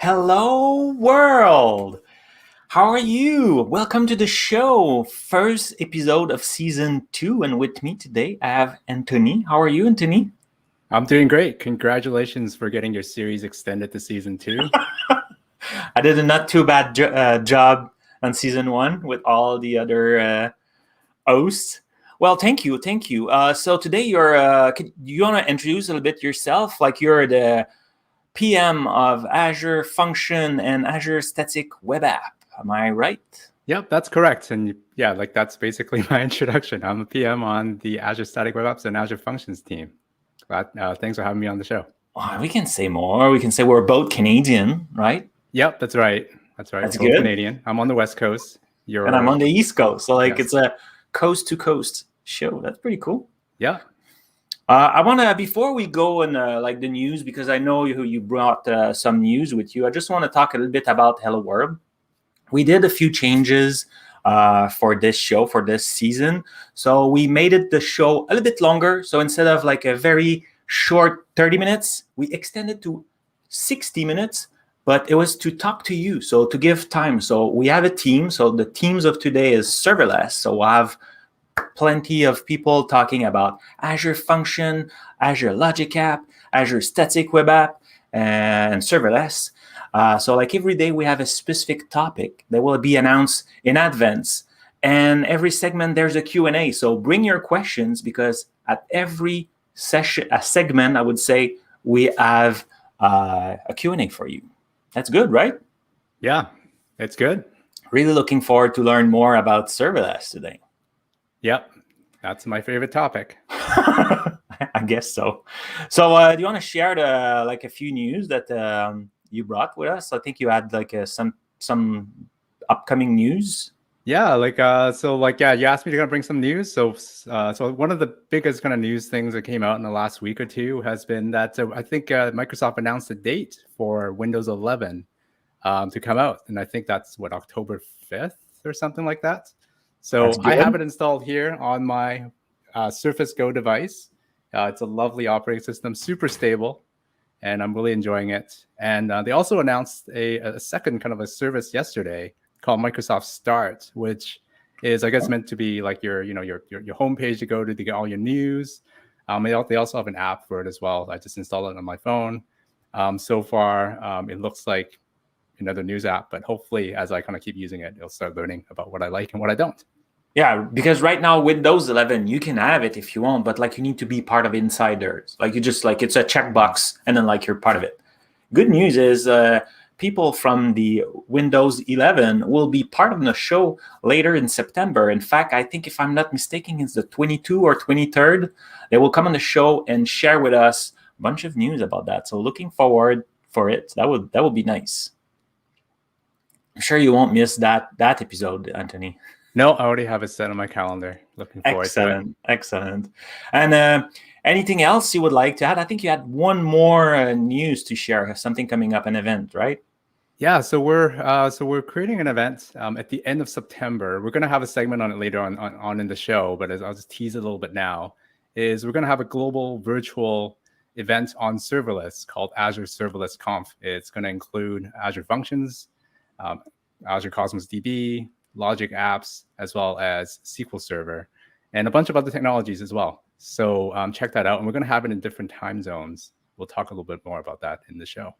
Hello, world. How are you? Welcome to the show. First episode of season 2. And with me today, I have Anthony. How are you, Anthony? I'm doing great. Congratulations for getting your series extended to season 2. I did a not too bad job on season 1 with all the other hosts. Well, thank you. Thank you. So today you want to introduce a little bit yourself? Like you're the PM of Azure Function and Azure Static Web App. Am I right? Yep, that's correct. And yeah, that's basically my introduction. I'm a PM on the Azure Static Web Apps and Azure Functions team. Thanks for having me on the show. Oh, we can say more. We can say we're both Canadian, right? Yep, that's right. That's We're both good. Canadian. I'm on the West Coast. And I'm on the East Coast. So Yes. It's a coast to coast show. That's pretty cool. Yeah. I want to, before we go in the news, because I know you brought some news with you, I just want to talk a little bit about Hello World. We did a few changes for this show, for this season. So we made the show a little bit longer. So instead of like a very short 30 minutes, we extended to 60 minutes, but it was to talk to you. So to give time. So we have a team. So the teams of today is serverless. So we'll have plenty of people talking about Azure Function, Azure Logic App, Azure Static Web App, and serverless. So like every day we have a specific topic that will be announced in advance. And every segment there's a Q&A. So bring your questions because at every segment, I would say, we have a Q&A for you. That's good, right? Yeah, it's good. Really looking forward to learn more about serverless today. Yep, that's my favorite topic. I guess so. So do you want to share a few news that you brought with us? I think you had some upcoming news. Yeah, you asked me to bring some news. So one of the biggest kind of news things that came out in the last week or two has been that I think Microsoft announced a date for Windows 11 to come out, and I think that's October 5th or something like that. So I have it installed here on my Surface Go device. It's a lovely operating system, super stable, and I'm really enjoying it. And they also announced a second kind of a service yesterday called Microsoft Start, which is, I guess, meant to be like your homepage to go to get all your news. They also have an app for it as well. I just installed it on my phone. So far, it looks like another news app, but hopefully, as I kind of keep using it, it'll start learning about what I like and what I don't. Yeah, because right now Windows 11, you can have it if you want, but you need to be part of insiders. You just it's a checkbox, and then you're part of it. Good news is people from the Windows 11 will be part of the show later in September. In fact, I think if I'm not mistaken, it's the 22 or 23rd. They will come on the show and share with us a bunch of news about that. So looking forward for it. That would be nice. I'm sure you won't miss that episode, Anthony. No, I already have it set on my calendar. Looking forward to it. Excellent. And anything else you would like to add? I think you had one more news to share. Something coming up, an event, right? Yeah, so we're creating an event at the end of September. We're going to have a segment on it later on in the show, but I'll just tease it a little bit now. We're going to have a global virtual event on serverless called Azure Serverless Conf. It's going to include Azure Functions, Azure Cosmos DB, Logic Apps, as well as SQL Server, and a bunch of other technologies as well. So check that out. And we're going to have it in different time zones. We'll talk a little bit more about that in the show.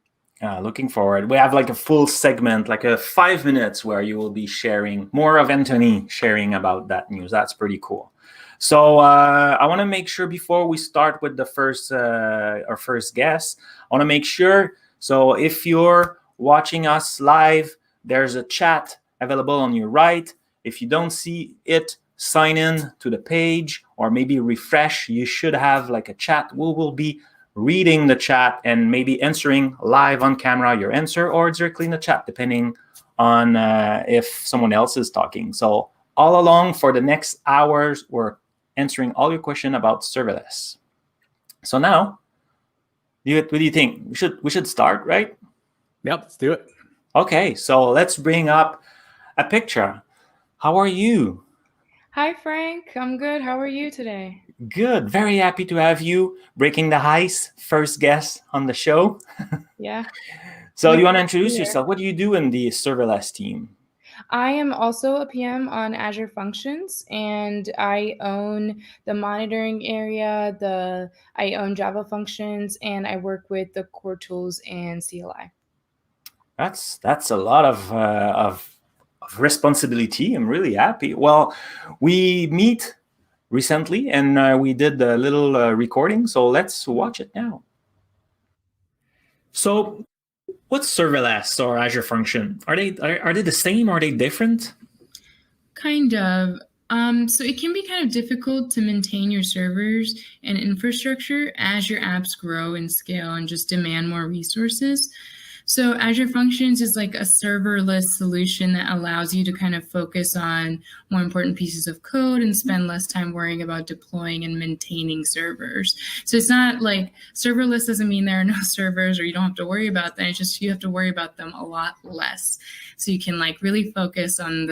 Looking forward. We have a full segment, a 5 minutes where you will be sharing more of Anthony sharing about that news. That's pretty cool. So I want to make sure before we start with our first guest, I want to make sure. So if you're watching us live, there's a chat available on your right. If you don't see it, sign in to the page or maybe refresh. You should have a chat. We will be reading the chat and maybe answering live on camera your answer or directly in the chat, depending on if someone else is talking. So all along for the next hours, we're answering all your questions about serverless. So now, what do you think? We should start, right? Yep, let's do it. Okay, so let's bring up a picture. How are you? Hi, Frank. I'm good. How are you today? Good. Very happy to have you breaking the ice. First guest on the show. Yeah. So Yeah, you want to introduce sure. yourself? What do you do in the serverless team? I am also a PM on Azure Functions, and I own the monitoring area, I own Java functions, and I work with the core tools and CLI. That's a lot of responsibility. I'm really happy. Well, we meet recently, and we did a little recording. So let's watch it now. So, what's serverless or Azure Function? Are they the same? Are they different? Kind of. So it can be kind of difficult to maintain your servers and infrastructure as your apps grow and scale and just demand more resources. So Azure Functions is like a serverless solution that allows you to kind of focus on more important pieces of code and spend less time worrying about deploying and maintaining servers. So it's not like serverless doesn't mean there are no servers or you don't have to worry about them. It's just you have to worry about them a lot less. So you can like really focus on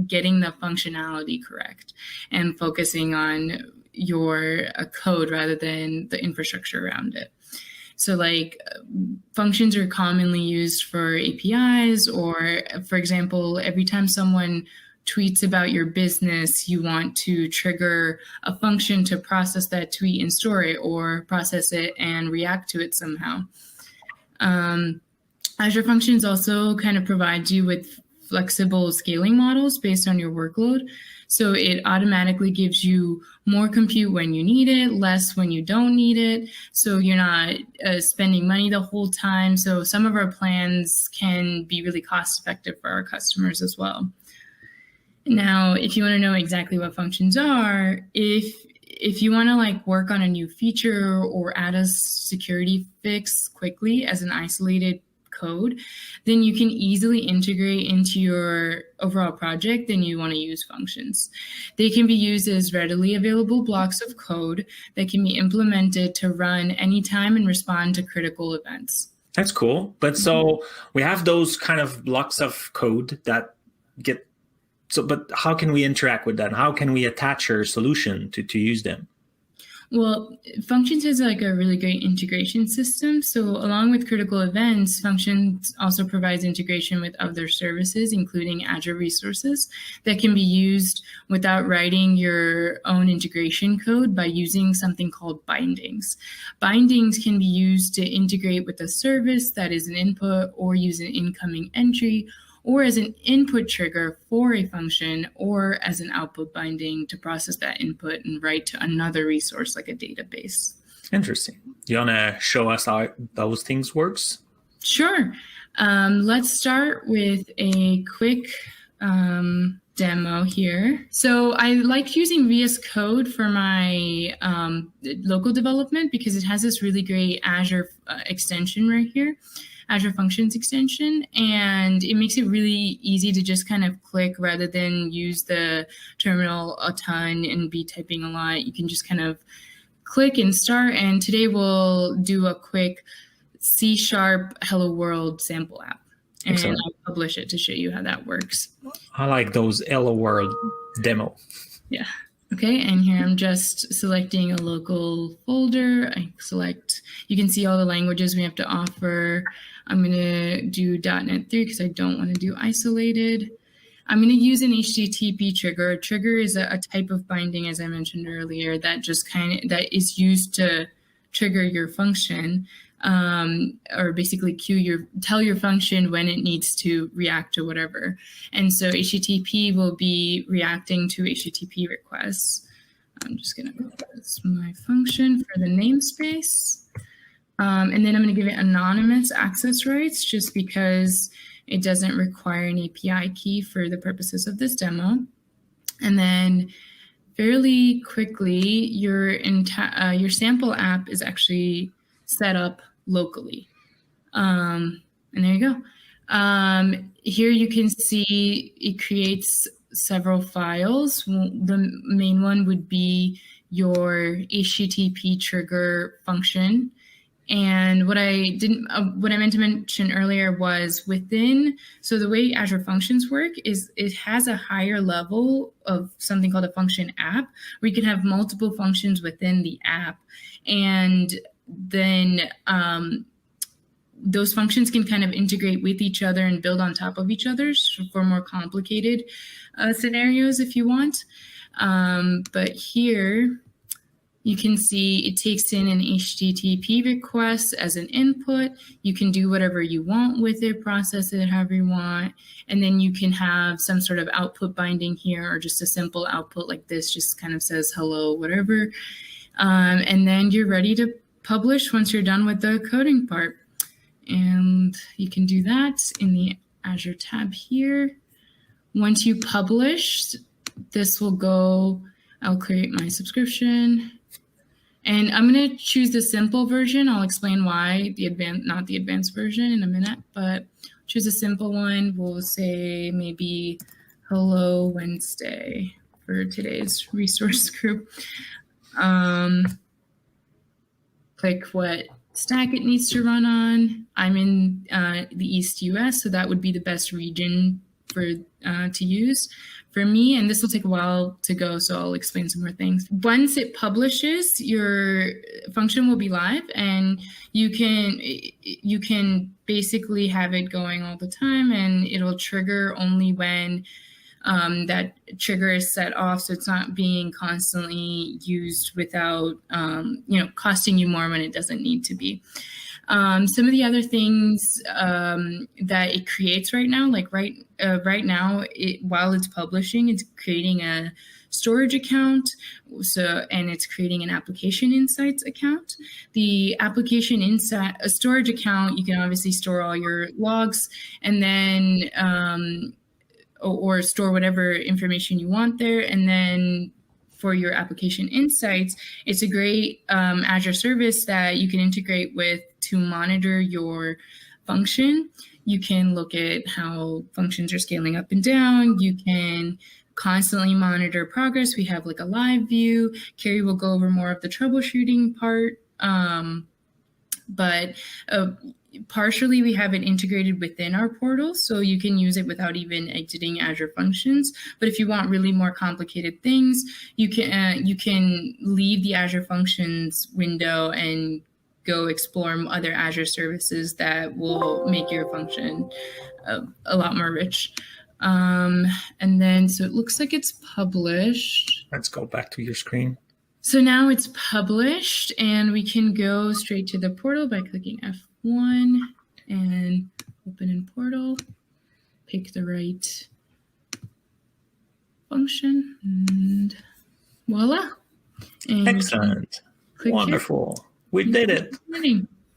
getting the functionality correct and focusing on your code rather than the infrastructure around it. So like functions are commonly used for APIs, or for example, every time someone tweets about your business, you want to trigger a function to process that tweet and store it, or process it and react to it somehow. Azure Functions also kind of provides you with flexible scaling models based on your workload. So it automatically gives you more compute when you need it, less when you don't need it. So you're not spending money the whole time. So some of our plans can be really cost effective for our customers as well. Now, if you want to know exactly what functions are, if you want to like work on a new feature or add a security fix quickly as an isolated code, then you can easily integrate into your overall project, then you want to use functions. They can be used as readily available blocks of code that can be implemented to run anytime and respond to critical events. That's cool. But so we have those kind of blocks of code that get, so, but how can we interact with that? How can we attach our solution to use them? Well, Functions has like a really great integration system. So along with critical events, Functions also provides integration with other services, including Azure resources that can be used without writing your own integration code by using something called bindings. Bindings can be used to integrate with a service that is an input or use an incoming entry, or as an input trigger for a function, or as an output binding to process that input and write to another resource like a database. Interesting. Do you want to show us how those things works? Sure. Let's start with a quick demo here. So I like using VS Code for my local development because it has this really great Azure extension right here. Azure Functions extension, and it makes it really easy to just kind of click rather than use the terminal a ton and be typing a lot. You can just kind of click and start, and today we'll do a quick C# Hello World sample app, and Excellent. I'll publish it to show you how that works. I like those Hello World demo. Yeah. Okay, and here I'm just selecting a local folder. I select, you can see all the languages we have to offer. I'm gonna do .NET 3 because I don't want to do isolated. I'm gonna use an HTTP trigger. A trigger is a type of binding, as I mentioned earlier, that just that is used to trigger your function, or basically tell your function when it needs to react to whatever. And so HTTP will be reacting to HTTP requests. I'm just gonna call this my function for the namespace. And then I'm gonna give it anonymous access rights just because it doesn't require an API key for the purposes of this demo. And then fairly quickly, your sample app is actually set up locally. And there you go. Here you can see it creates several files. The main one would be your HTTP trigger function. And what I meant to mention earlier was so the way Azure Functions work is it has a higher level of something called a function app, where you can have multiple functions within the app. And then those functions can kind of integrate with each other and build on top of each other for more complicated scenarios if you want. But here you can see it takes in an HTTP request as an input. You can do whatever you want with it, process it however you want. And then you can have some sort of output binding here, or just a simple output like this, just kind of says hello, whatever. And then you're ready to publish once you're done with the coding part. And you can do that in the Azure tab here. Once you publish, this will go, I'll create my subscription. And I'm going to choose the simple version. I'll explain why, not the advanced version in a minute, but choose a simple one. We'll say maybe Hello Wednesday for today's resource group. Click what stack it needs to run on. I'm in the East US, so that would be the best region for to use for me, and this will take a while to go, so I'll explain some more things. Once it publishes, your function will be live, and you can basically have it going all the time, and it'll trigger only when that trigger is set off, so it's not being constantly used without costing you more when it doesn't need to be. Some of the other things that it creates right now, like right now, while it's publishing, it's creating a storage account, and it's creating an application insights account. The application insight, a storage account, you can obviously store all your logs, and then or store whatever information you want there, and then for your application insights, it's a great Azure service that you can integrate with to monitor your function. You can look at how functions are scaling up and down. You can constantly monitor progress. We have like a live view. Carrie will go over more of the troubleshooting part. But partially we have it integrated within our portal, so you can use it without even exiting Azure Functions. But if you want really more complicated things, you can leave the Azure Functions window and go explore other Azure services that will make your function a lot more rich. And then, so it looks like it's published. Let's go back to your screen. So now it's published, and we can go straight to the portal by clicking F1 and open in portal, pick the right function, and voila. And excellent. Wonderful. Here. We did it.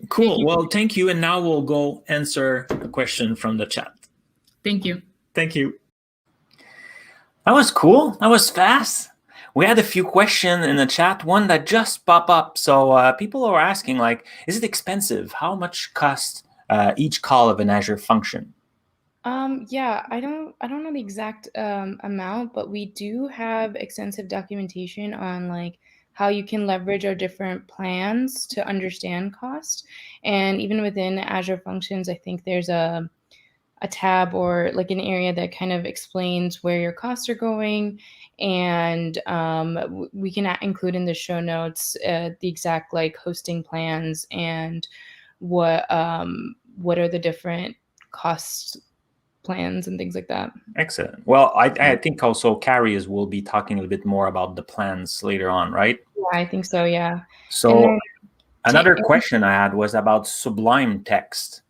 Cool. Well, thank you. And now we'll go answer a question from the chat. Thank you. Thank you. That was cool. That was fast. We had a few questions in the chat, one that just popped up. So people are asking, like, is it expensive? How much costs each call of an Azure function? Yeah, I don't know the exact amount, but we do have extensive documentation on like how you can leverage our different plans to understand cost. And even within Azure Functions, I think there's a tab or like an area that kind of explains where your costs are going. And we can include in the show notes the exact like hosting plans and what are the different cost plans and things like that. Excellent. Well, I think also Carrie will be talking a little bit more about the plans later on, right? Yeah, I think so, yeah. So another question I had was about Sublime Text.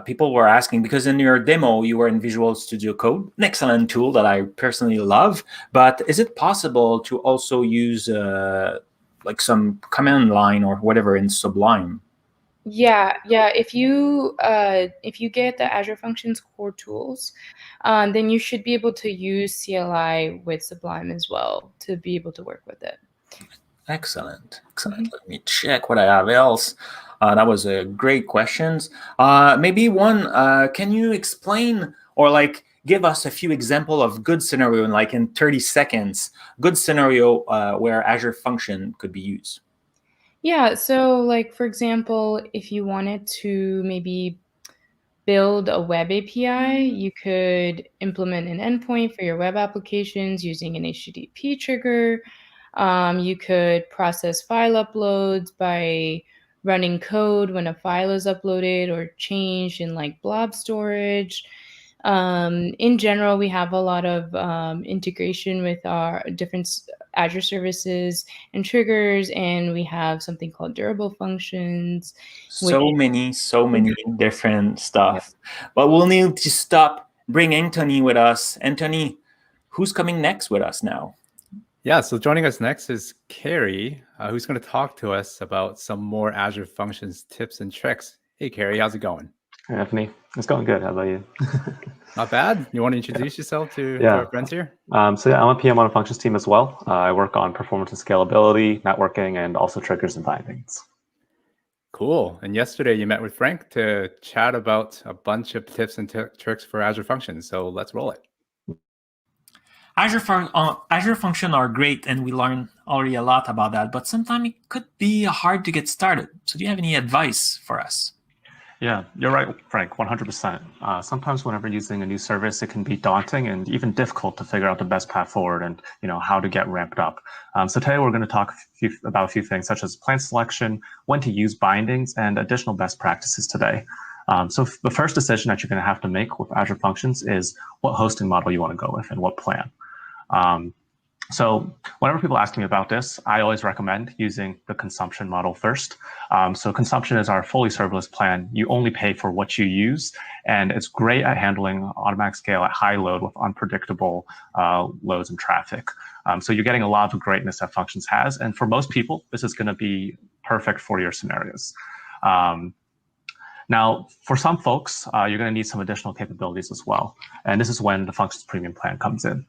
People were asking, because in your demo, you were in Visual Studio Code, an excellent tool that I personally love. But is it possible to also use like some command line or whatever in Sublime? Yeah. If you get the Azure Functions core tools, then you should be able to use CLI with Sublime as well to be able to work with it. Excellent. Let me check what I have else. That was a great questions. Maybe one, can you explain or like give us a few example of good scenario in 30 seconds, good scenario where Azure Function could be used? Yeah, so like, for example, if you wanted to maybe build a web API, you could implement an endpoint for your web applications using an HTTP trigger. You could process file uploads by running code when a file is uploaded or changed in like blob storage. In general, we have a lot of integration with our different Azure services and triggers, and we have something called durable functions. So many different stuff. But we'll need to stop. Bring Anthony with us. Anthony, who's coming next with us now? Yeah, so joining us next is Carrie, who's going to talk to us about some more Azure Functions tips and tricks. Hey, Carrie, how's it going? Hey, Anthony. It's going good. How about you? Not bad. You want to introduce yourself to our friends here? So yeah, I'm a PM on a functions team as well. I work on performance and scalability, networking, and also triggers and bindings. Cool. And yesterday you met with Frank to chat about a bunch of tips and tricks for Azure Functions. So let's roll it. Azure Functions are great, and we learned already a lot about that, but sometimes it could be hard to get started. So do you have any advice for us? Yeah, you're right, Frank, 100%. Sometimes whenever using a new service, it can be daunting and even difficult to figure out the best path forward and how to get ramped up. So today we're going to talk about a few things such as plan selection, when to use bindings, and additional best practices today. So the first decision that you're going to have to make with Azure Functions is what hosting model you want to go with and what plan. So whenever people ask me about this, I always recommend using the consumption model first. So consumption is our fully serverless plan. You only pay for what you use, and it's great at handling automatic scale at high load with unpredictable loads and traffic. So you're getting a lot of the greatness that Functions has, and for most people, this is going to be perfect for your scenarios. Now, for some folks, you're going to need some additional capabilities as well. And this is when the Functions Premium plan comes in.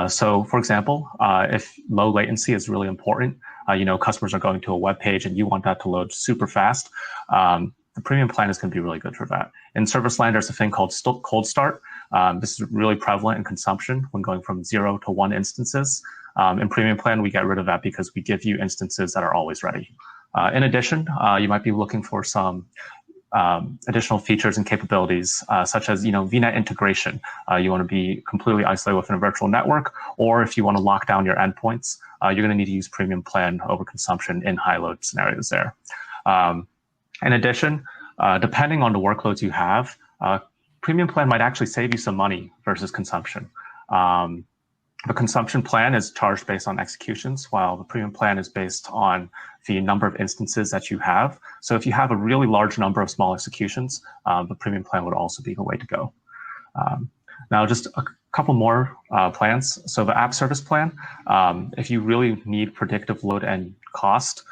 So, for example, if low latency is really important, customers are going to a web page and you want that to load super fast, the Premium plan is going to be really good for that. In service land, there's a thing called cold start. This is really prevalent in consumption when going from 0 to 1 instances. In Premium plan, we get rid of that because we give you instances that are always ready. In addition, you might be looking for some additional features and capabilities, such as VNet integration. You want to be completely isolated within a virtual network, or if you want to lock down your endpoints, you're going to need to use Premium plan over consumption in high load scenarios there. In addition, depending on the workloads you have, Premium plan might actually save you some money versus consumption. The consumption plan is charged based on executions, while the Premium plan is based on the number of instances that you have. So if you have a really large number of small executions, the Premium plan would also be the way to go. Now, just a couple more plans. So the app service plan, if you really need predictive load and cost,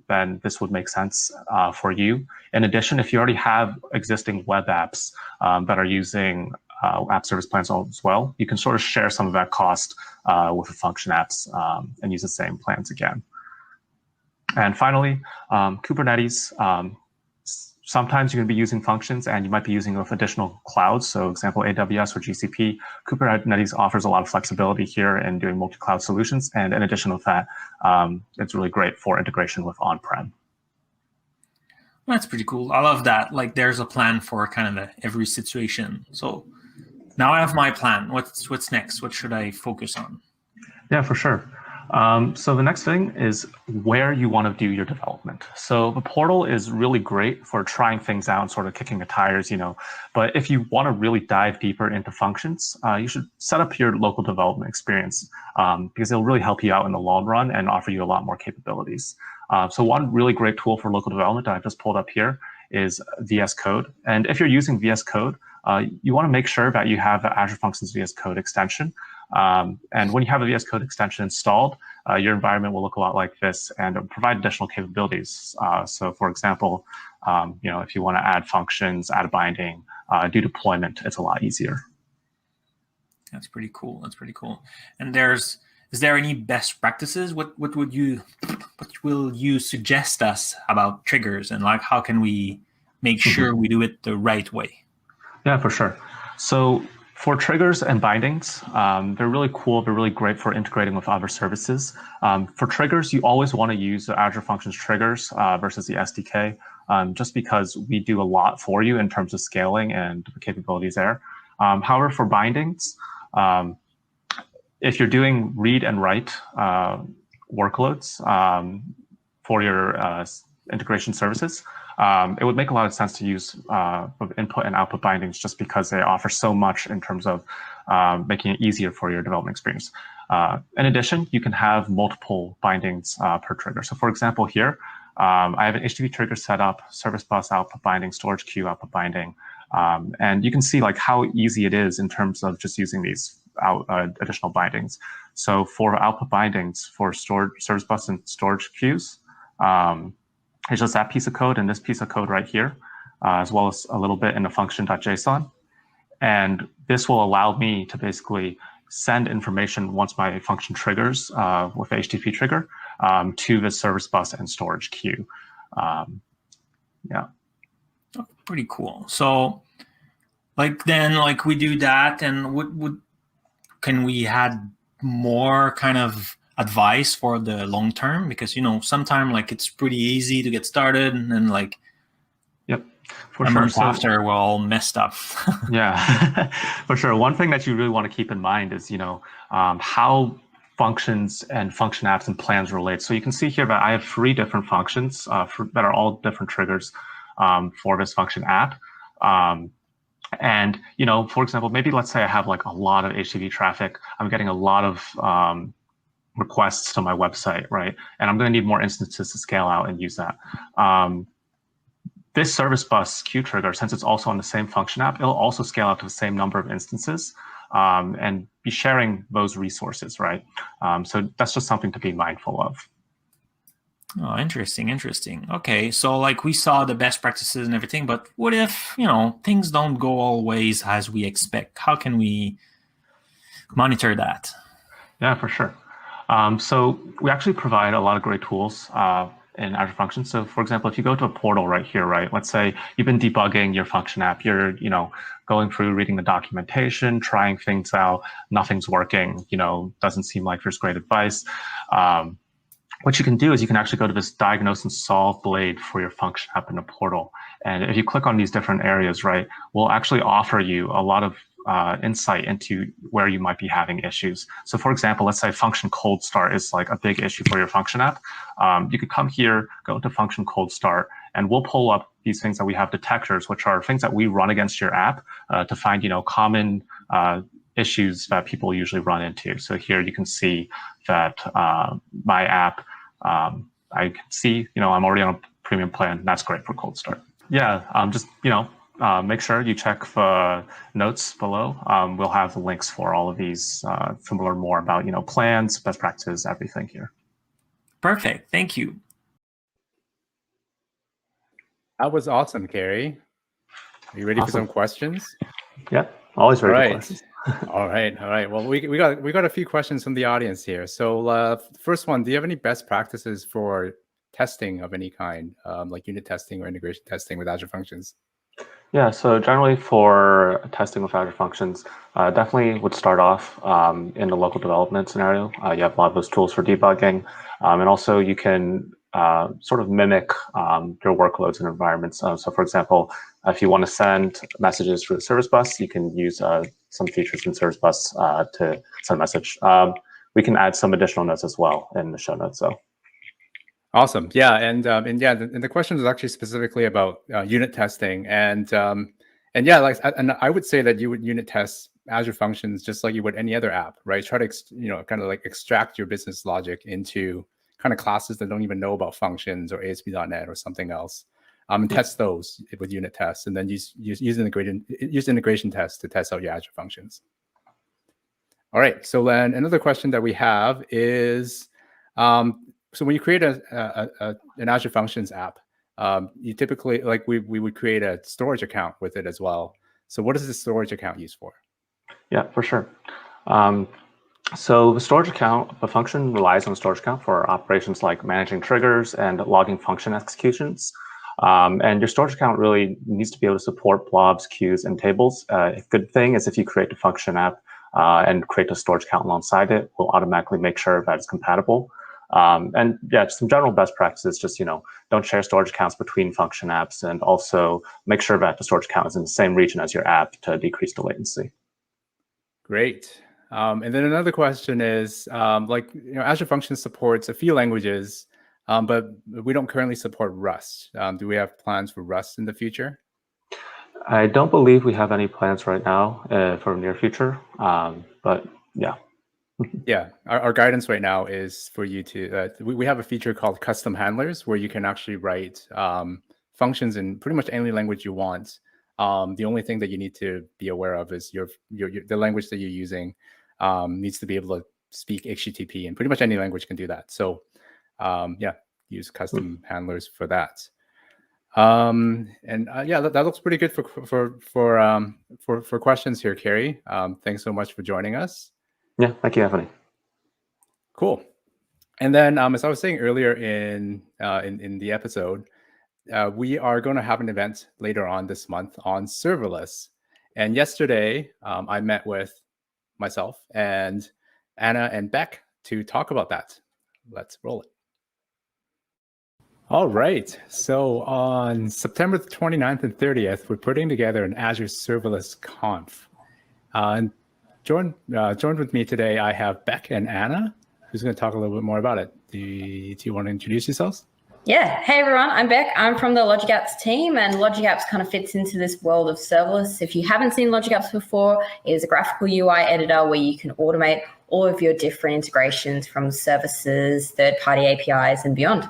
then this would make sense for you. In addition, if you already have existing web apps that are using app service plans as well, you can sort of share some of that cost with the function apps and use the same plans again. And finally, Kubernetes. Sometimes you're going to be using functions and you might be using with additional clouds. So example, AWS or GCP. Kubernetes offers a lot of flexibility here in doing multi-cloud solutions. And in addition to that, it's really great for integration with on-prem. That's pretty cool. I love that. Like there's a plan for kind of every situation. So now I have my plan. What's next? What should I focus on? Yeah, for sure. So the next thing is where you want to do your development. So the portal is really great for trying things out and sort of kicking the tires, but if you want to really dive deeper into functions, you should set up your local development experience because it'll really help you out in the long run and offer you a lot more capabilities. So one really great tool for local development that I just pulled up here is VS Code. And if you're using VS Code, you want to make sure that you have the Azure Functions VS Code extension. And when you have a VS Code extension installed, your environment will look a lot like this and provide additional capabilities. So for example, if you want to add functions, add a binding, do deployment, it's a lot easier. That's pretty cool. That's pretty cool. And is there any best practices? What will you suggest us about triggers and like how can we make sure we do it the right way? Yeah, for sure. So for triggers and bindings, they're really cool. They're really great for integrating with other services. For triggers, you always want to use the Azure Functions triggers versus the SDK, just because we do a lot for you in terms of scaling and the capabilities there. However, for bindings, if you're doing read and write workloads for your integration services, it would make a lot of sense to use input and output bindings just because they offer so much in terms of making it easier for your development experience. In addition, you can have multiple bindings per trigger. So for example, here, I have an HTTP trigger set up, service bus output binding, storage queue output binding. And you can see like how easy it is in terms of just using these additional bindings. So for output bindings for service bus and storage queues, it's just that piece of code and this piece of code right here, as well as a little bit in the function.json. And this will allow me to basically send information once my function triggers with the HTTP trigger to the service bus and storage queue. Yeah. Oh, pretty cool. So like then like we do that, and can we add more kind of advice for the long term? Because sometimes like it's pretty easy to get started, and then like for a sure. month after we're all messed up. Yeah, for sure. One thing that you really want to keep in mind is how functions and function apps and plans relate. So you can see here that I have 3 different functions that are all different triggers for this function app. And for example, maybe let's say I have like a lot of HTTP traffic. I'm getting a lot of requests to my website, right? And I'm going to need more instances to scale out and use that. This service bus queue trigger, since it's also on the same function app, it'll also scale out to the same number of instances and be sharing those resources, right? So that's just something to be mindful of. Oh, interesting. Okay, so like we saw the best practices and everything, but what if, things don't go always as we expect? How can we monitor that? Yeah, for sure. So we actually provide a lot of great tools in Azure Functions. So for example, if you go to a portal right here, right, let's say you've been debugging your function app, you're, going through reading the documentation, trying things out, nothing's working, doesn't seem like there's great advice. What you can do is you can actually go to this diagnose and solve blade for your function app in the portal. And if you click on these different areas, right, we'll actually offer you a lot of insight into where you might be having issues. So for example, let's say function cold start is like a big issue for your function app. You could come here, go into function cold start, and we'll pull up these things that we have detectors, which are things that we run against your app to find, common issues that people usually run into. So here you can see that my app, I can see, I'm already on a premium plan. That's great for cold start. Yeah, just, make sure you check the notes below. We'll have the links for all of these to learn more about, plans, best practices, everything here. Perfect. Thank you. That was awesome, Carrie. Are you ready for some questions? Yeah, always ready for questions. All right. Well, we got a few questions from the audience here. So first one, do you have any best practices for testing of any kind, like unit testing or integration testing with Azure Functions? Yeah, so generally for testing with Azure Functions, definitely would start off in the local development scenario. You have a lot of those tools for debugging, and also you can sort of mimic your workloads and environments. So for example, if you want to send messages through the service bus, you can use some features in service bus to send a message. We can add some additional notes as well in the show notes. So. Awesome. Yeah, and the question is actually specifically about unit testing, and yeah, and I would say that you would unit test Azure Functions just like you would any other app, right? Try to kind of like extract your business logic into kind of classes that don't even know about functions or ASP.NET or something else, and test those with unit tests, and then use integration tests to test out your Azure Functions. All right. So then another question that we have is. So when you create an Azure Functions app, you typically, like we would create a storage account with it as well. So what is the storage account used for? Yeah, for sure. So the storage account, the function relies on the storage account for operations like managing triggers and logging function executions. And your storage account really needs to be able to support blobs, queues, and tables. A good thing is if you create a function app and create a storage account alongside it, we'll automatically make sure that it's compatible. And yeah, some general best practices, just, don't share storage accounts between function apps, and also make sure that the storage account is in the same region as your app to decrease the latency. Great. And then another question is, Azure Functions supports a few languages. but we don't currently support Rust. Do we have plans for Rust in the future? I don't believe we have any plans right now for near future, but yeah. Yeah, our guidance right now is for you to, we have a feature called custom handlers where you can actually write functions in pretty much any language you want. The only thing that you need to be aware of is the language that you're using needs to be able to speak HTTP, and pretty much any language can do that. So yeah, use custom handlers for that. Yeah, that looks pretty good for questions here, Carrie. Thanks so much for joining us. Yeah, thank you, Anthony. Cool. And then, as I was saying earlier in the episode, we are going to have an event later on this month on serverless. And yesterday, I met with myself and Anna and Beck to talk about that. Let's roll it. All right. So on September 29th and 30th, we're putting together an Azure Serverless Conf. And joined with me today, I have Beck and Anna, who's going to talk a little bit more about it. Do you want to introduce yourselves? Yeah. Hey, everyone. I'm Beck. I'm from the Logic Apps team, and Logic Apps kind of fits into this world of serverless. If you haven't seen Logic Apps before, it is a graphical UI editor where you can automate all of your different integrations from services, third-party APIs, and beyond.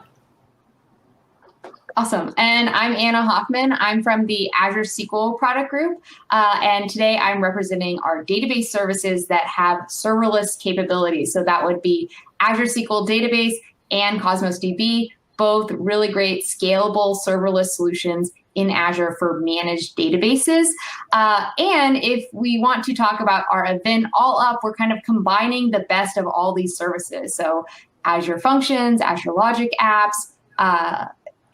Awesome. And I'm Anna Hoffman. I'm from the Azure SQL product group. And today I'm representing our database services that have serverless capabilities. So that would be Azure SQL Database and Cosmos DB, both really great scalable serverless solutions in Azure for managed databases. And if we want to talk about our event all up, we're kind of combining the best of all these services. So Azure Functions, Azure Logic Apps,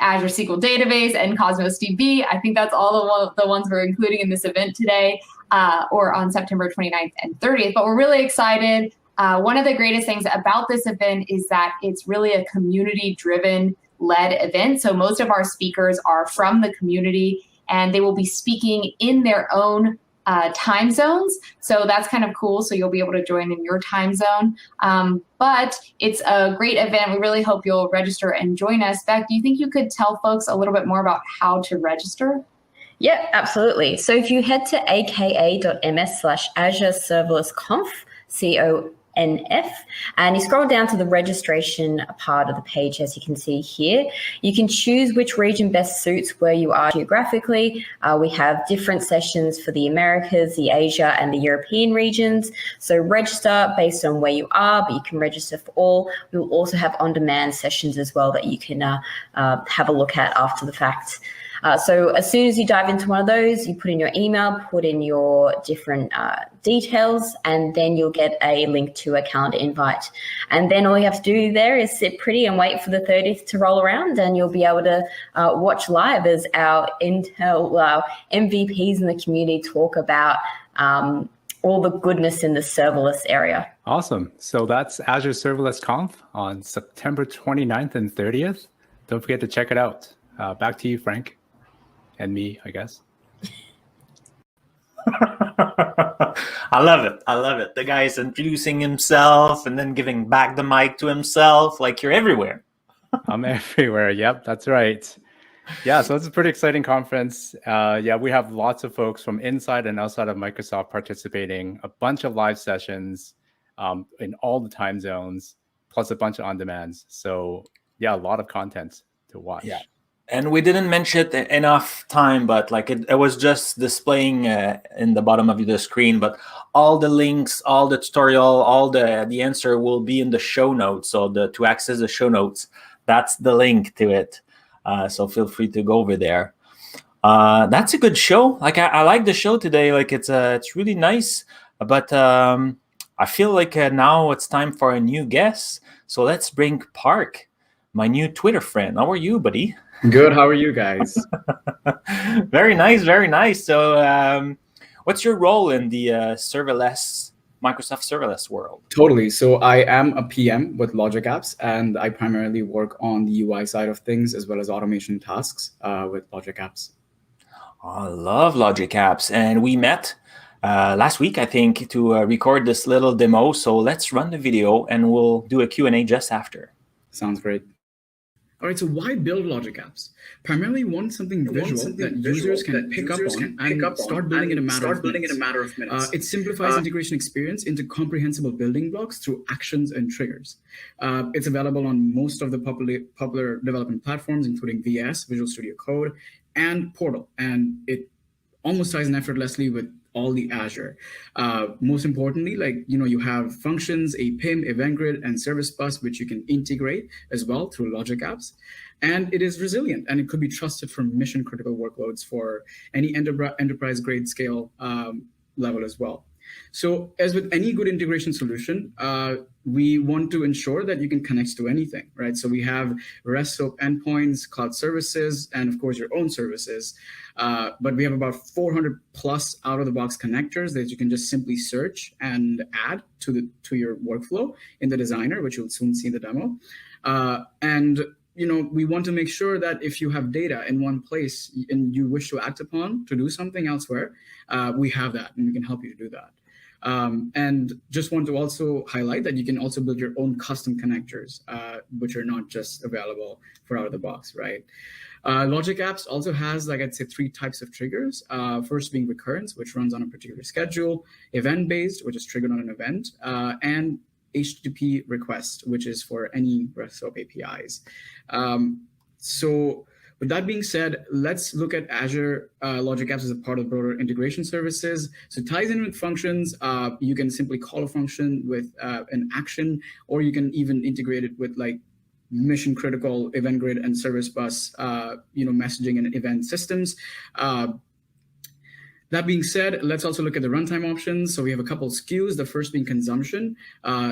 Azure SQL Database, and Cosmos DB. I think that's all the ones we're including in this event today, or on September 29th and 30th. But we're really excited. One of the greatest things about this event is that it's really a community-driven led event. So most of our speakers are from the community, and they will be speaking in their own time zones. So that's kind of cool. So you'll be able to join in your time zone. But it's a great event. We really hope you'll register and join us. Beck, do you think you could tell folks a little bit more about how to register? Yeah, absolutely. So if you head to aka.ms/Azure Serverless Conf, CONF, and you scroll down to the registration part of the page, as you can see here, you can choose which region best suits where you are geographically. We have different sessions for the Americas, the Asia, and the European regions. So register based on where you are, but you can register for all. We will also have on-demand sessions as well that you can have a look at after the fact. So as soon as you dive into one of those, you put in your email, put in your different details, and then you'll get a link to a calendar invite. And then all you have to do there is sit pretty and wait for the 30th to roll around, and you'll be able to watch live as our MVPs in the community talk about all the goodness in the serverless area. Awesome. So that's Azure Serverless Conf on September 29th and 30th. Don't forget to check it out. Back to you, Frank. And me, I guess. I love it. I love it. The guy's introducing himself and then giving back the mic to himself. Like, you're everywhere. I'm everywhere. Yep, that's right. Yeah, so it's a pretty exciting conference. Yeah, we have lots of folks from inside and outside of Microsoft participating, a bunch of live sessions in all the time zones, plus a bunch of on-demands. So yeah, a lot of content to watch. Yeah. And we didn't mention it enough time, but like it was just displaying in the bottom of the screen. But all the links, all the tutorial, all the answer will be in the show notes. So to access the show notes, that's the link to it. So feel free to go over there. That's a good show. Like I like the show today. Like it's really nice. But I feel like now it's time for a new guest. So let's bring Park, my new Twitter friend. How are you, buddy? Good. How are you guys? Very nice. Very nice. So what's your role in the Microsoft serverless world? Totally. So I am a PM with Logic Apps, and I primarily work on the UI side of things as well as automation tasks with Logic Apps. I love Logic Apps. And we met last week, I think, to record this little demo. So let's run the video and we'll do a Q&A just after. Sounds great. All right, so why build logic apps? Primarily, we want something visual that users can pick up on and start building in a matter of minutes. It simplifies integration experience into comprehensible building blocks through actions and triggers. It's available on most of the popular development platforms, including VS, Visual Studio Code, and Portal, and it almost ties in effortlessly with all the Azure. Most importantly, you have functions, a PIM, event grid, and service bus, which you can integrate as well through Logic Apps. And it is resilient, and it could be trusted for mission critical workloads for any enterprise grade scale level as well. So as with any good integration solution, we want to ensure that you can connect to anything, right? So we have REST SOAP endpoints, cloud services, and of course your own services. But we have about 400 plus out-of-the-box connectors that you can just simply search and add to your workflow in the designer, which you'll soon see in the demo. And we want to make sure that if you have data in one place and you wish to act upon to do something elsewhere, we have that and we can help you to do that. And just want to also highlight that you can also build your own custom connectors, which are not just available for out of the box, right? Logic Apps also has, I'd say, 3 types of triggers. First being recurrence, which runs on a particular schedule, event-based, which is triggered on an event, and HTTP request, which is for any REST SOAP APIs. So with that being said, let's look at Azure Logic Apps as a part of broader integration services. So it ties in with functions. You can simply call a function with an action, or you can even integrate it with mission critical event grid and service bus, messaging and event systems. That being said, let's also look at the runtime options. So we have a couple SKUs, the first being consumption.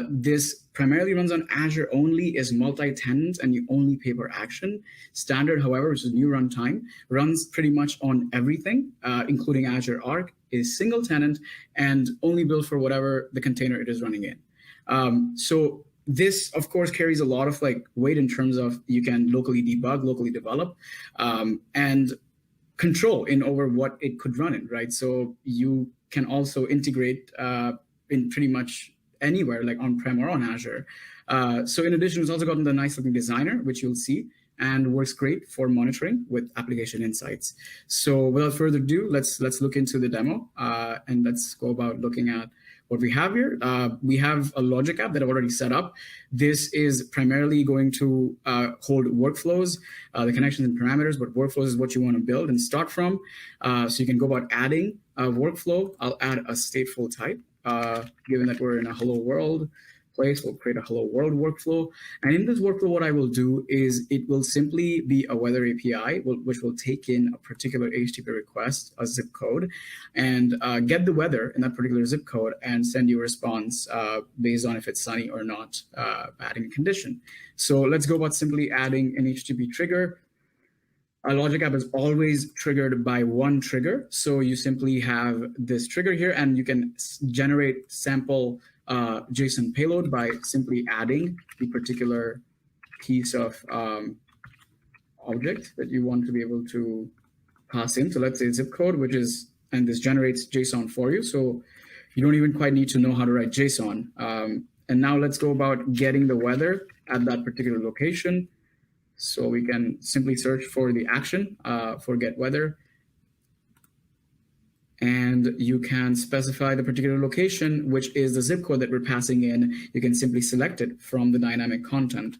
This primarily runs on Azure only, is multi-tenant, and you only pay per action. Standard, however, which is new runtime, runs pretty much on everything, including Azure Arc, is single tenant, and only built for whatever the container it is running in. So this, of course, carries a lot of weight in terms of you can locally debug, locally develop, and control over what it could run in, right? So you can also integrate in pretty much anywhere, like on-prem or on Azure. So in addition, it's also gotten the nice looking designer, which you'll see, and works great for monitoring with application insights. So without further ado, let's look into the demo and let's go about looking at what we have here. We have a Logic app that I've already set up. This is primarily going to hold workflows, the connections and parameters, but workflows is what you want to build and start from. So you can go about adding a workflow. I'll add a stateful type, given that we're in a hello world place, we'll create a hello world workflow. And in this workflow, what I will do is it will simply be a weather API, which will take in a particular HTTP request, a zip code, and get the weather in that particular zip code and send you a response based on if it's sunny or not, adding a condition. So let's go about simply adding an HTTP trigger. A Logic app is always triggered by one trigger. So you simply have this trigger here, and you can generate sample JSON payload by simply adding the particular piece of object that you want to be able to pass in. So let's say zip code, and this generates JSON for you. So you don't even quite need to know how to write JSON. And now let's go about getting the weather at that particular location. So we can simply search for the action for get weather. And you can specify the particular location, which is the zip code that we're passing in. You can simply select it from the dynamic content.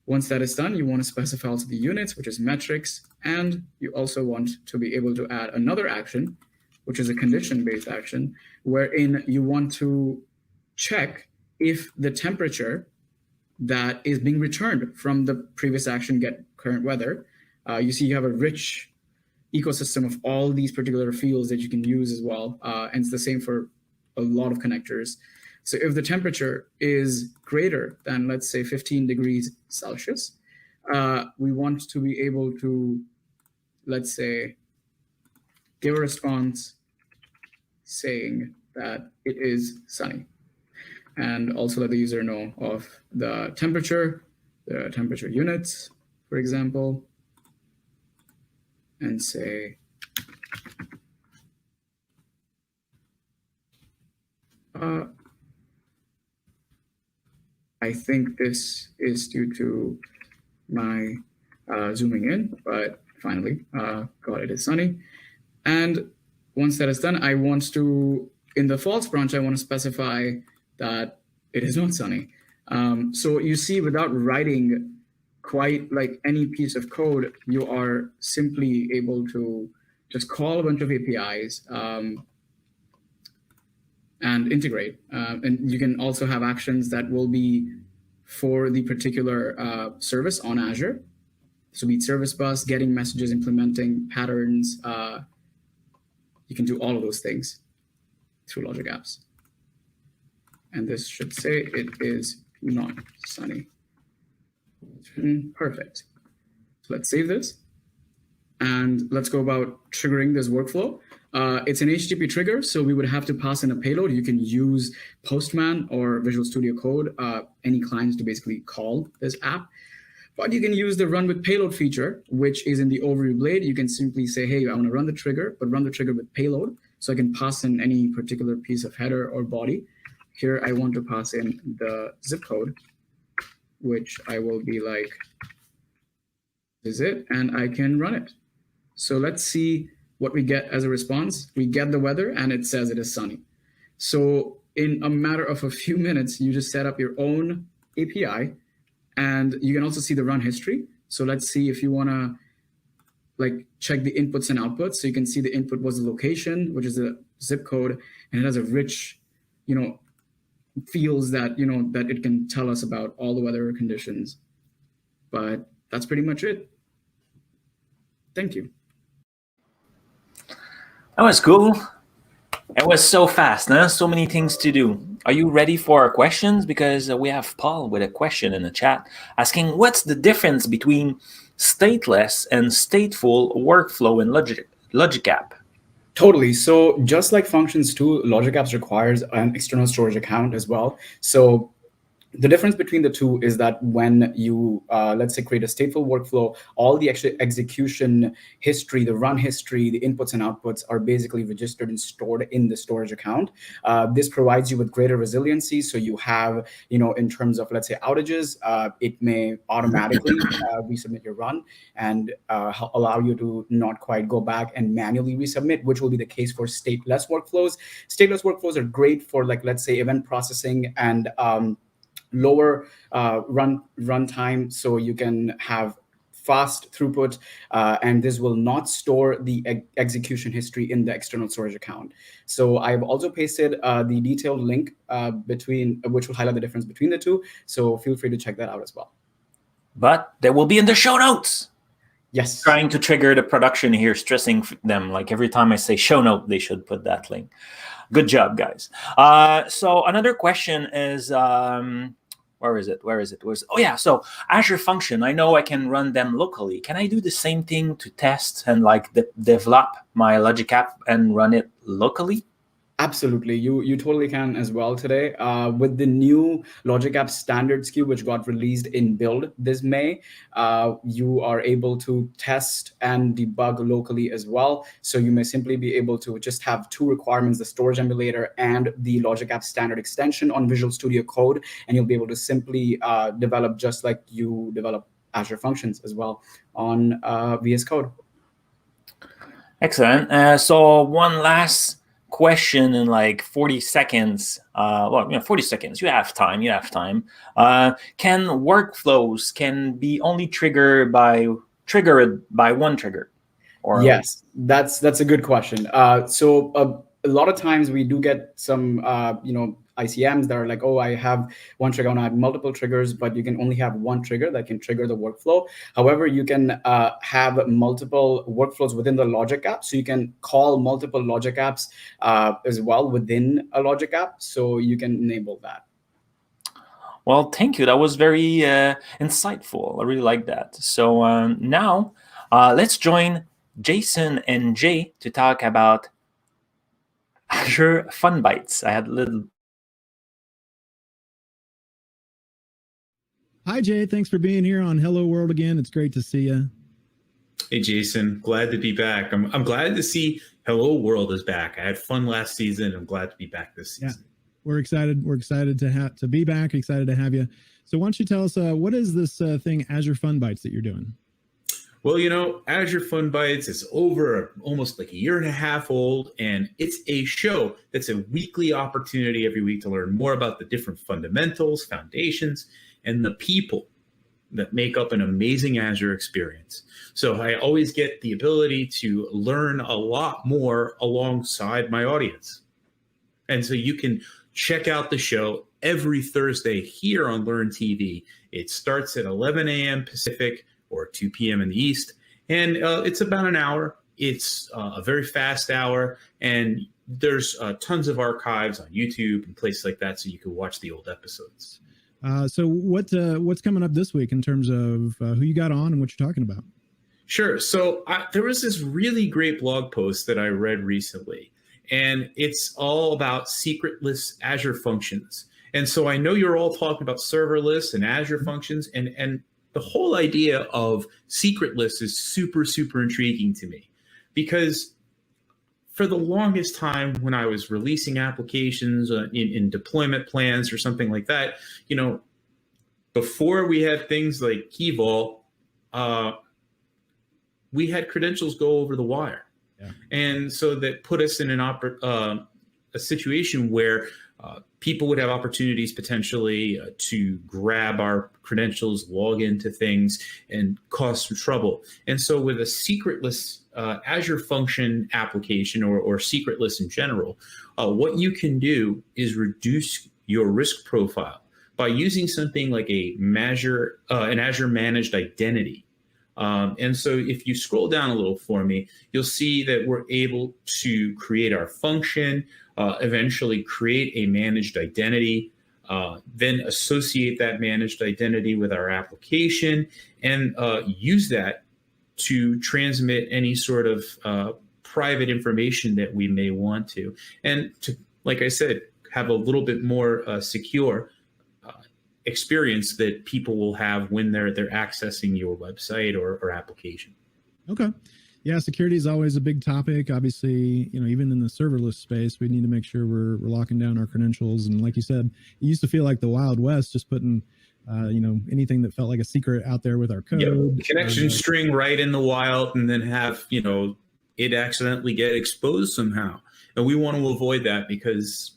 Once that is done, you want to specify also the units, which is metrics. And you also want to be able to add another action, which is a condition-based action, wherein you want to check if the temperature that is being returned from the previous action, get current weather. You see you have a rich ecosystem of all these particular fields that you can use as well. And it's the same for a lot of connectors. So if the temperature is greater than, let's say, 15 degrees Celsius, we want to be able to, let's say, give a response saying that it is sunny. And also let the user know of the temperature units, for example, and say, I think this is due to my zooming in, but finally, God, it is sunny. And once that is done, I want to, in the false branch, I want to specify that it is not sunny. So you see, without writing quite like any piece of code, you are simply able to just call a bunch of APIs and integrate. And you can also have actions that will be for the particular service on Azure. So be it service bus, getting messages, implementing patterns. You can do all of those things through Logic Apps. And this should say it is not sunny. Perfect. So let's save this. And let's go about triggering this workflow. It's an HTTP trigger, so we would have to pass in a payload. You can use Postman or Visual Studio Code, any clients to basically call this app. But you can use the run with payload feature, which is in the overview blade. You can simply say, hey, I want to run the trigger, but run the trigger with payload. So I can pass in any particular piece of header or body. Here, I want to pass in the zip code, which I will be like, this is it, and I can run it. So let's see what we get as a response. We get the weather, and it says it is sunny. So in a matter of a few minutes, you just set up your own API, and you can also see the run history. So let's see if you want to like check the inputs and outputs. So you can see the input was the location, which is the zip code, and it has a rich, fields that, that it can tell us about all the weather conditions. But that's pretty much it. Thank you. That was cool. It was so fast, huh? So many things to do. Are you ready for our questions? Because we have Paul with a question in the chat asking, what's the difference between stateless and stateful workflow in Logic App? Totally. So just like Functions 2, Logic Apps requires an external storage account as well. So the difference between the two is that when you, let's say, create a stateful workflow, all the actual execution history, the run history, the inputs and outputs are basically registered and stored in the storage account. This provides you with greater resiliency. So you have, in terms of, let's say, outages, it may automatically resubmit your run and allow you to not quite go back and manually resubmit, which will be the case for stateless workflows. Stateless workflows are great for, like, let's say, event processing and lower run time, so you can have fast throughput, and this will not store the execution history in the external storage account. So I've also pasted the detailed link which will highlight the difference between the two. So feel free to check that out as well. But they will be in the show notes. Yes. Trying to trigger the production here, stressing them. Like every time I say show note, they should put that link. Good job, guys. So another question is, where is it? Oh yeah, so Azure Function, I know I can run them locally. Can I do the same thing to test and like develop my Logic App and run it locally? Absolutely, you totally can as well today. With the new Logic Apps standard SKU, which got released in build this May, you are able to test and debug locally as well. So you may simply be able to just have two requirements, the storage emulator and the Logic Apps standard extension on Visual Studio Code, and you'll be able to simply develop just like you develop Azure Functions as well on VS Code. Excellent. So one last question in like 40 seconds. 40 seconds. You have time. Can workflows be only triggered by one trigger? Or yes, that's a good question. So a lot of times we do get some ICMs that are like, oh, I have one trigger, and I have multiple triggers, but you can only have one trigger that can trigger the workflow. However, you can have multiple workflows within the Logic App. So you can call multiple Logic Apps as well within a Logic App. So you can enable that. Well, thank you. That was very insightful. I really like that. So now let's join Jason and Jay to talk about Azure Fun Bytes. I had a little. Hi, Jay. Thanks for being here on Hello World again. It's great to see you. Hey, Jason. Glad to be back. I'm glad to see Hello World is back. I had fun last season. I'm glad to be back this season. Yeah, we're excited. We're excited to be back. Excited to have you. So why don't you tell us, what is this thing, Azure Fun Bytes, that you're doing? Well, Azure Fun Bytes is over almost like a year and a half old, and it's a show that's a weekly opportunity every week to learn more about the different fundamentals, foundations, and the people that make up an amazing Azure experience. So I always get the ability to learn a lot more alongside my audience. And so you can check out the show every Thursday here on LearnTV. It starts at 11 a.m. Pacific or 2 p.m. in the East. And it's about an hour. It's a very fast hour. And there's tons of archives on YouTube and places like that, so you can watch the old episodes. So what's coming up this week in terms of who you got on and what you're talking about? Sure. So there was this really great blog post that I read recently, and it's all about secretless Azure functions. And so I know you're all talking about serverless and Azure functions, and the whole idea of secretless is super, super intriguing to me, because for the longest time when I was releasing applications in deployment plans or something like that, before we had things like Key Vault, we had credentials go over the wire. Yeah. And so that put us in a situation where people would have opportunities potentially to grab our credentials, log into things, and cause some trouble. And so with a secretless Azure function application or secretless in general, what you can do is reduce your risk profile by using something like an Azure managed identity. And so if you scroll down a little for me, you'll see that we're able to create our function, eventually create a managed identity, then associate that managed identity with our application, and use that to transmit any sort of private information that we may want to. And to, like I said, have a little bit more secure experience that people will have when they're accessing your website or application. Okay. Yeah, security is always a big topic. Obviously, even in the serverless space, we need to make sure we're locking down our credentials. And like you said, it used to feel like the Wild West, just putting, anything that felt like a secret out there with our code. Yep. Connection string right in the wild, and then have, it accidentally get exposed somehow. And we want to avoid that because,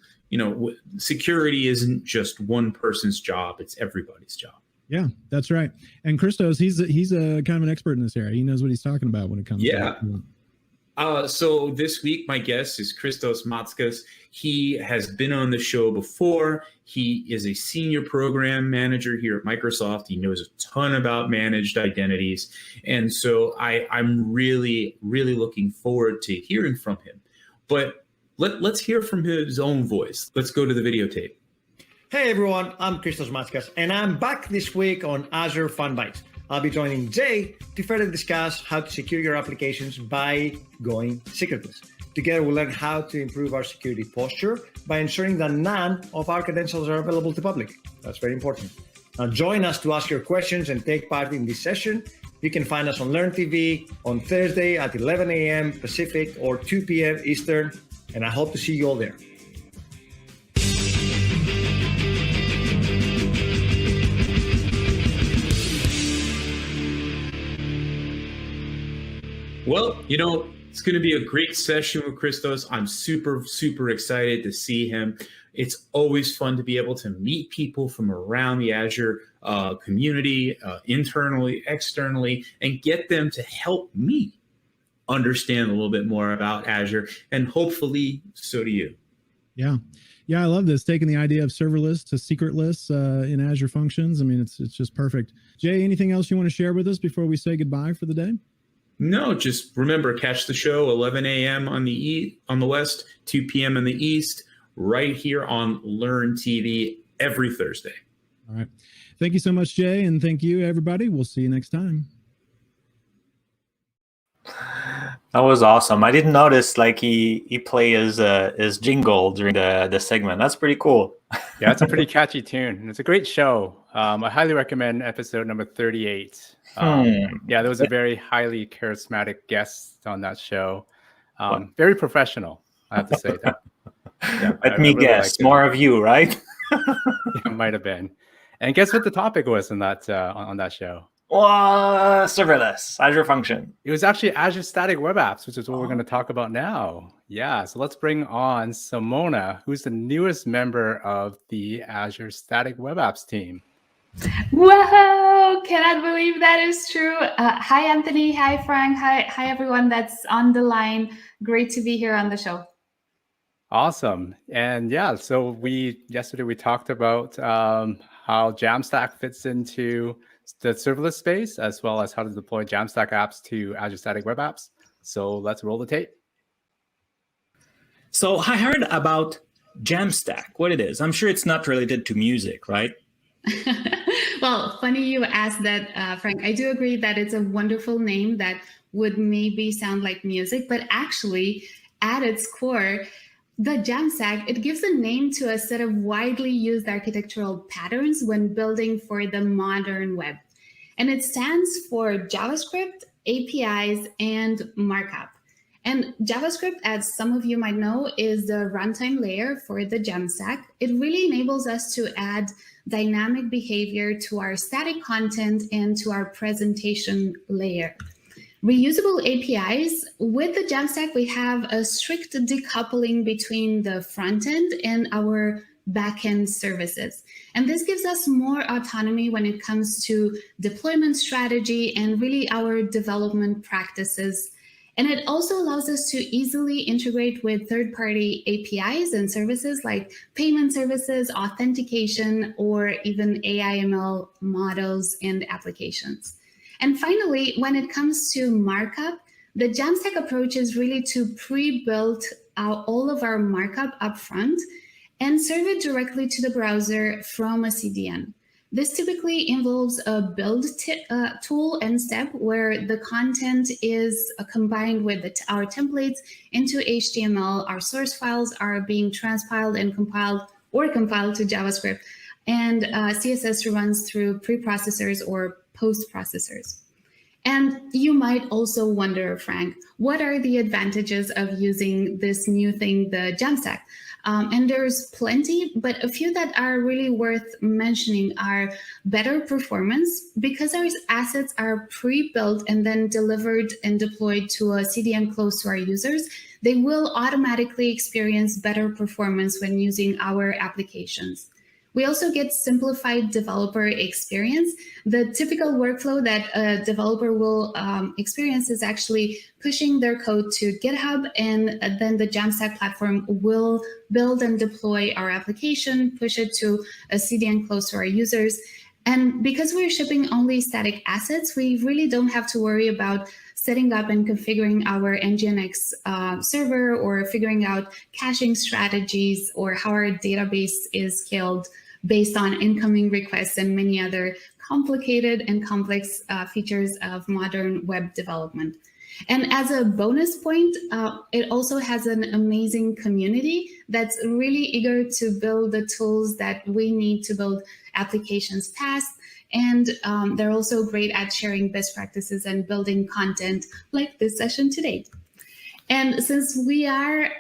security isn't just one person's job, it's everybody's job. Yeah, that's right. And Christos, he's a kind of an expert in this area. He knows what he's talking about when it comes to it. So this week, my guest is Christos Matskas. He has been on the show before. He is a senior program manager here at Microsoft. He knows a ton about managed identities. And so I'm really, really looking forward to hearing from him. But let's hear from his own voice. Let's go to the videotape. Hey everyone, I'm Christos Matskas, and I'm back this week on Azure Fun Bytes. I'll be joining Jay to further discuss how to secure your applications by going secretless. Together we'll learn how to improve our security posture by ensuring that none of our credentials are available to public. That's very important. Now join us to ask your questions and take part in this session. You can find us on LearnTV on Thursday at 11 a.m. Pacific or 2 p.m. Eastern, and I hope to see you all there. Well, it's going to be a great session with Christos. I'm super, super excited to see him. It's always fun to be able to meet people from around the Azure community, internally, externally, and get them to help me understand a little bit more about Azure, and hopefully so do you. Yeah. Yeah, I love this, taking the idea of serverless to secretless in Azure functions. I mean, it's just perfect. Jay, anything else you want to share with us before we say goodbye for the day? No, just remember, catch the show 11 a.m. on the West, 2 p.m. in the East, right here on LearnTV every Thursday. All right. Thank you so much, Jay, and thank you, everybody. We'll see you next time. That was awesome. I didn't notice he play his jingle during the segment. That's pretty cool. Yeah, it's a pretty catchy tune, and it's a great show. I highly recommend episode number 38. Yeah, there was a very highly charismatic guest on that show. Very professional, I have to say that. Yeah, Let me guess, more of you, right? It might have been. And guess what the topic was in that on that show? Serverless Azure Function. It was actually Azure Static Web Apps, which is what we're going to talk about now. Yeah, so let's bring on Simona, who's the newest member of the Azure Static Web Apps team. Whoa! Cannot believe that is true. Hi, Anthony. Hi, Frank. Hi, everyone that's on the line. Great to be here on the show. Awesome. And yeah, so yesterday we talked about how Jamstack fits into the serverless space, as well as how to deploy Jamstack apps to Azure Static Web Apps. So let's roll the tape. So I heard about Jamstack, what it is. I'm sure it's not related to music, right? Well, funny you asked that, Frank. I do agree that it's a wonderful name that would maybe sound like music, but actually at its core, the Jamstack, it gives a name to a set of widely used architectural patterns when building for the modern web. And it stands for JavaScript, APIs, and markup. And JavaScript, as some of you might know, is the runtime layer for the Jamstack. It really enables us to add dynamic behavior to our static content and to our presentation layer. Reusable APIs, with the Jamstack, we have a strict decoupling between the front end and our backend services. And this gives us more autonomy when it comes to deployment strategy and really our development practices. And it also allows us to easily integrate with third-party APIs and services like payment services, authentication, or even AI/ML models and applications. And finally, when it comes to markup, the Jamstack approach is really to pre-build all of our markup upfront and serve it directly to the browser from a CDN. This typically involves a build tool and step where the content is combined with our templates into HTML. Our source files are being transpiled and compiled to JavaScript, and CSS runs through preprocessors or post-processors. And you might also wonder, Frank, what are the advantages of using this new thing, the Jamstack? And there's plenty, but a few that are really worth mentioning are better performance, because our assets are pre-built and then delivered and deployed to a CDN close to our users. They will automatically experience better performance when using our applications. We also get simplified developer experience. The typical workflow that a developer will experience is actually pushing their code to GitHub, and then the Jamstack platform will build and deploy our application, push it to a CDN close to our users. And because we're shipping only static assets, we really don't have to worry about setting up and configuring our NGINX server, or figuring out caching strategies, or how our database is scaled based on incoming requests and many other complicated and complex features of modern web development. And as a bonus point, it also has an amazing community that's really eager to build the tools that we need to build applications fast. And they're also great at sharing best practices and building content like this session today. And since we are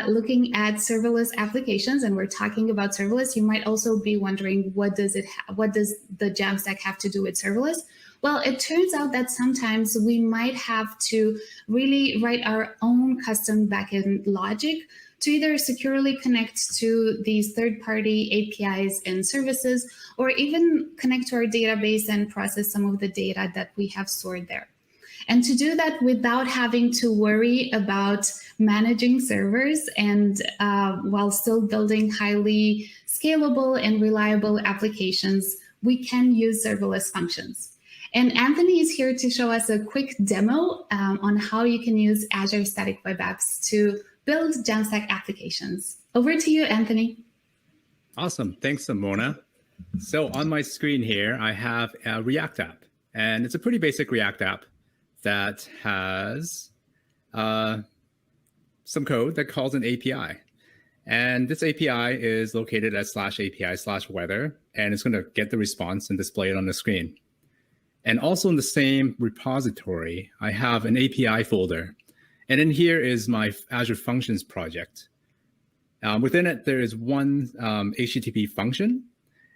looking at serverless applications and we're talking about serverless, you might also be wondering, what does the Jamstack have to do with serverless? Well, it turns out that sometimes we might have to really write our own custom backend logic to either securely connect to these third-party APIs and services, or even connect to our database and process some of the data that we have stored there. And to do that without having to worry about managing servers and while still building highly scalable and reliable applications, we can use serverless functions. And Anthony is here to show us a quick demo on how you can use Azure Static Web Apps to build Jamstack applications. Over to you, Anthony. Awesome. Thanks, Simona. So on my screen here, I have a React app, and it's a pretty basic React app that has some code that calls an API. And this API is located at /API/weather, and it's going to get the response and display it on the screen. And also in the same repository, I have an API folder. And in here is my Azure Functions project. Within it, there is one HTTP function.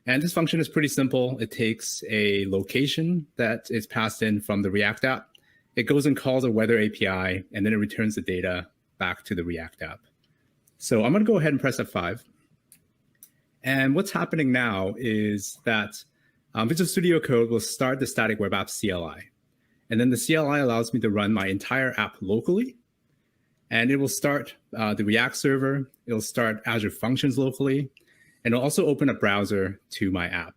And this function is pretty simple. It takes a location that is passed in from the React app. It goes and calls a weather API, and then it returns the data back to the React app. So I'm going to go ahead and press F5. And what's happening now is that Visual Studio Code will start the Static Web Apps CLI. And then the CLI allows me to run my entire app locally. And it will start the React server. It'll start Azure Functions locally. And it'll also open a browser to my app.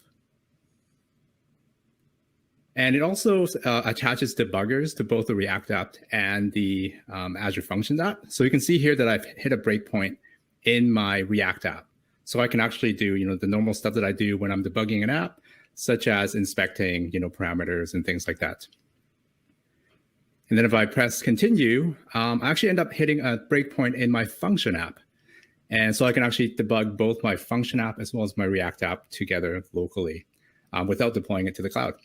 And it also attaches debuggers to both the React app and the Azure Functions app. So you can see here that I've hit a breakpoint in my React app. So I can actually do, the normal stuff that I do when I'm debugging an app, such as inspecting, parameters and things like that. And then if I press continue, I actually end up hitting a breakpoint in my function app. And so I can actually debug both my function app as well as my React app together locally without deploying it to the cloud.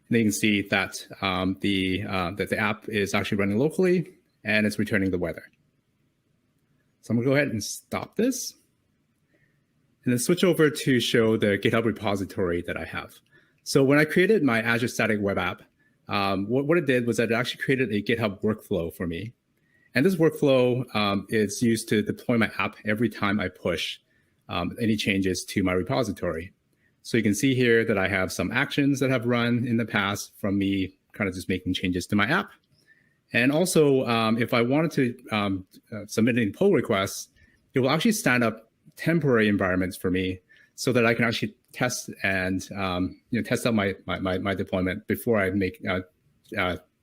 And then you can see that that the app is actually running locally and it's returning the weather. So I'm going to go ahead and stop this and then switch over to show the GitHub repository that I have. So when I created my Azure Static Web App, what it did was that it actually created a GitHub workflow for me. And this workflow is used to deploy my app every time I push any changes to my repository. So you can see here that I have some actions that have run in the past from me kind of just making changes to my app. And also, if I wanted to submit any pull requests, it will actually stand up temporary environments for me so that I can actually test and test out my deployment before I make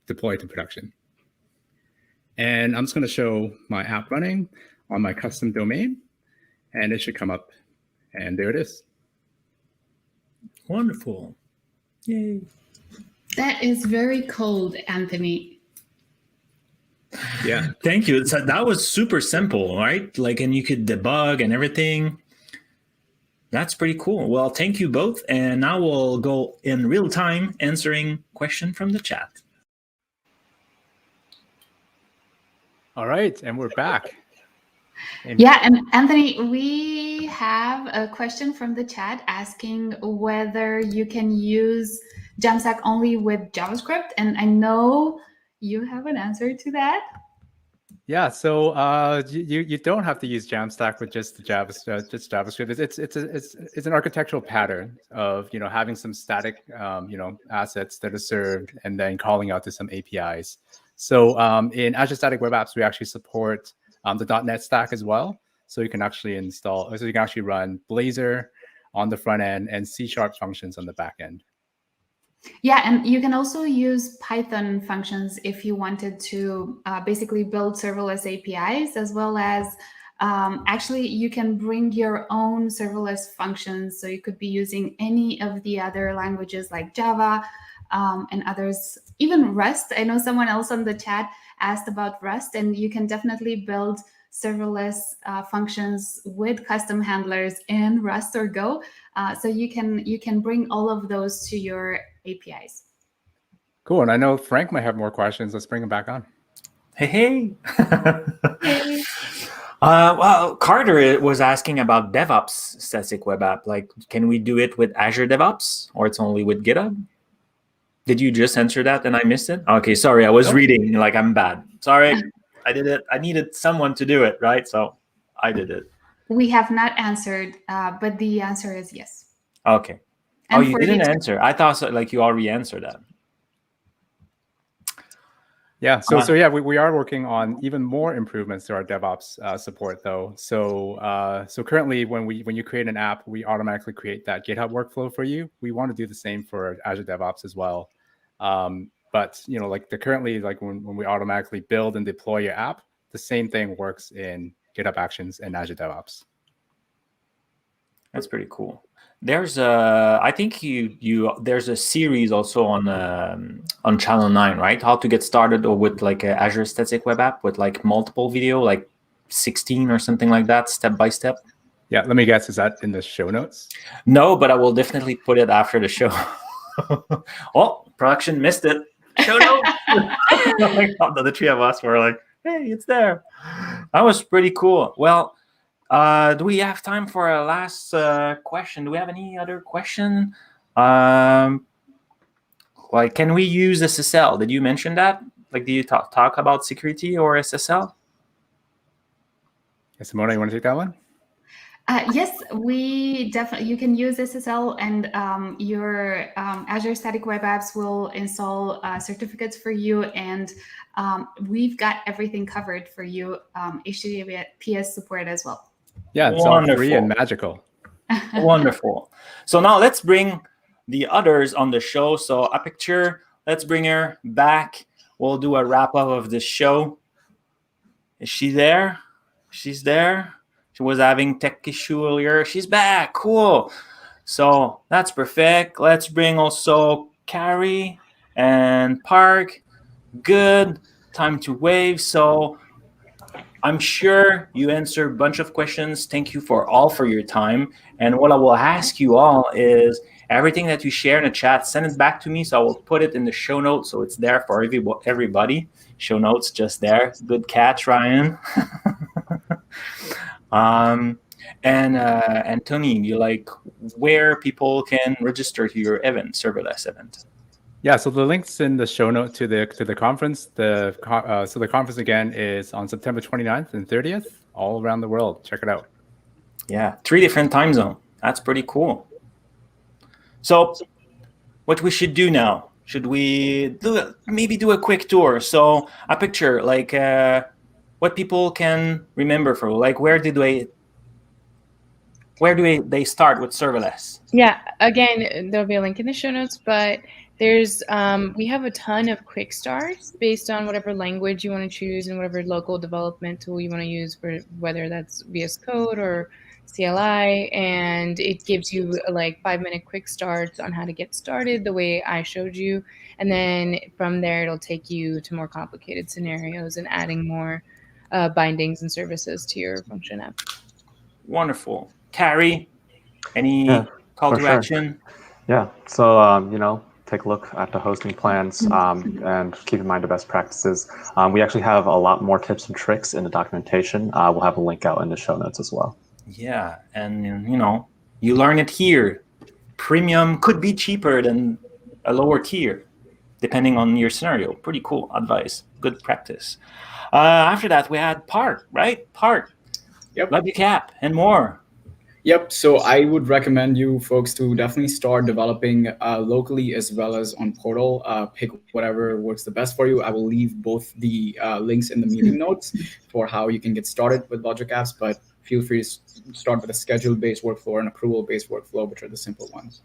deploy it to production. And I'm just going to show my app running on my custom domain, and it should come up, and there it is. Wonderful. Yay. That is very cold, Anthony. Yeah. Thank you. That was super simple, right? And you could debug and everything. That's pretty cool. Well, thank you both. And now we'll go in real time answering question from the chat. All right, and we're back. Yeah, and Anthony, we have a question from the chat asking whether you can use Jamstack only with JavaScript, and I know you have an answer to that. Yeah, so you don't have to use Jamstack with just JavaScript. It's an architectural pattern of having some static assets that are served and then calling out to some APIs. So in Azure Static Web Apps, we actually support the .NET stack as well. So you can actually run Blazor on the front end and C# functions on the back end. Yeah, and you can also use Python functions if you wanted to basically build serverless APIs, as well as actually you can bring your own serverless functions. So you could be using any of the other languages like Java and others, even Rust. I know someone else on the chat asked about Rust, and you can definitely build serverless functions with custom handlers in Rust or Go. So you can bring all of those to your APIs. Cool. And I know Frank might have more questions. Let's bring him back on. Hey. Hey. Well, Carter was asking about DevOps Static Web App. Can we do it with Azure DevOps, or it's only with GitHub? Did you just answer that and I missed it? Okay, sorry. I was reading I'm bad. Sorry. I did it. I needed someone to do it, right? So I did it. We have not answered, but the answer is yes. Okay. And you didn't answer. I thought you already answered that. Yeah. So yeah, we are working on even more improvements to our DevOps support, though. So currently, when you create an app, we automatically create that GitHub workflow for you. We want to do the same for Azure DevOps as well. But currently, when we automatically build and deploy your app, the same thing works in GitHub Actions and Azure DevOps. That's pretty cool. There's I think there's a series also on Channel 9, right? How to get started with a Azure Static Web App with multiple video, 16 or something like that, step by step. Yeah, let me guess, is that in the show notes? No, but I will definitely put it after the show. Oh, production missed it. Show notes. The three of us were like, hey, it's there. That was pretty cool. Well, Do we have time for a last question? Do we have any other question? Like, can we use SSL? Did you mention that? Like, do you talk about security or SSL? Simona, you want to take that one? Yes, we definitely. You can use SSL, and your Azure Static Web Apps will install certificates for you, and we've got everything covered for you. HTTPS support as well. Yeah, it's all free and magical. Wonderful. So now let's bring the others on the show. So a picture. Let's bring her back. We'll do a wrap up of the show. Is she there? She's there. She was having tech issue earlier. She's back. Cool. So that's perfect. Let's bring also Carrie and Park. Good. Time to wave. So I'm sure you answered a bunch of questions. Thank you for your time. And what I will ask you all is everything that you share in the chat, send it back to me. So I will put it in the show notes. So it's there for everybody. Show notes just there. Good catch, Ryan. And Tony, you like where people can register to your event, serverless event? Yeah, so the link's in the show note to the conference. So the conference again is on September 29th and 30th, all around the world. Check it out. Yeah, 3 different time zones. That's pretty cool. So what we should do now? Should we maybe do a quick tour? So a picture like what people can remember for, like where do they start with serverless? Yeah, again, there'll be a link in the show notes, but there's we have a ton of quick starts based on whatever language you want to choose and whatever local development tool you want to use, for whether that's VS Code or CLI, and it gives you like 5-minute quick starts on how to get started the way I showed you, and then from there it'll take you to more complicated scenarios and adding more bindings and services to your function app. Wonderful. Carrie, any call to action? Yeah, so take a look at the hosting plans and keep in mind the best practices. We actually have a lot more tips and tricks in the documentation. We'll have a link out in the show notes as well. Yeah, and you learn it here. Premium could be cheaper than a lower tier, depending on your scenario. Pretty cool advice. Good practice. After that, we had Park, right? Park. Yep. Logic App and more. Yep. So I would recommend you folks to definitely start developing locally as well as on Portal. Pick whatever works the best for you. I will leave both the links in the meeting notes for how you can get started with Logic Apps, but feel free to start with a schedule-based workflow and accrual-based workflow, which are the simple ones.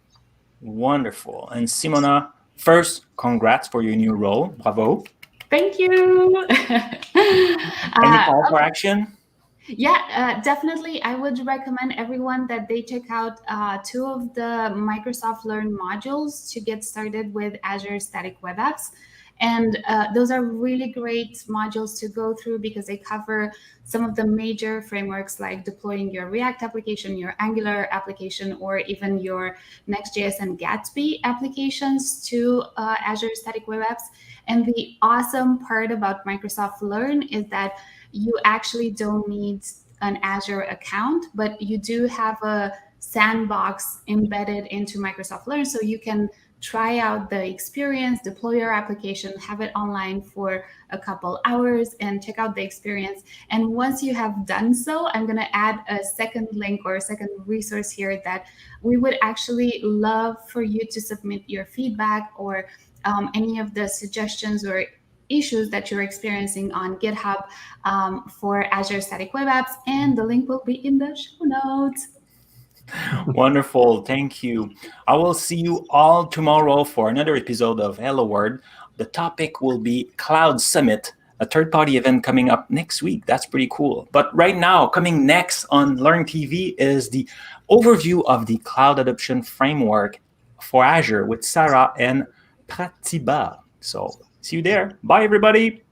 Wonderful. And Simona, first, congrats for your new role. Bravo. Thank you. Any call for action? Yeah, definitely. I would recommend everyone that they check out 2 of the Microsoft Learn modules to get started with Azure Static Web Apps. And those are really great modules to go through because they cover some of the major frameworks like deploying your React application, your Angular application, or even your Next.js and Gatsby applications to Azure Static Web Apps. And the awesome part about Microsoft Learn is that you actually don't need an Azure account, but you do have a sandbox embedded into Microsoft Learn, so you can try out the experience, deploy your application, have it online for a couple hours and check out the experience. And once you have done so, I'm going to add a second link or a second resource here that we would actually love for you to submit your feedback or any of the suggestions or issues that you're experiencing on GitHub for Azure Static Web Apps, and the link will be in the show notes. Wonderful. Thank you. I will see you all tomorrow for another episode of Hello World. The topic will be Cloud Summit, a third-party event coming up next week. That's pretty cool. But right now, coming next on LearnTV is the overview of the Cloud Adoption Framework for Azure with Sarah and Pratibha. So see you there. Bye, everybody.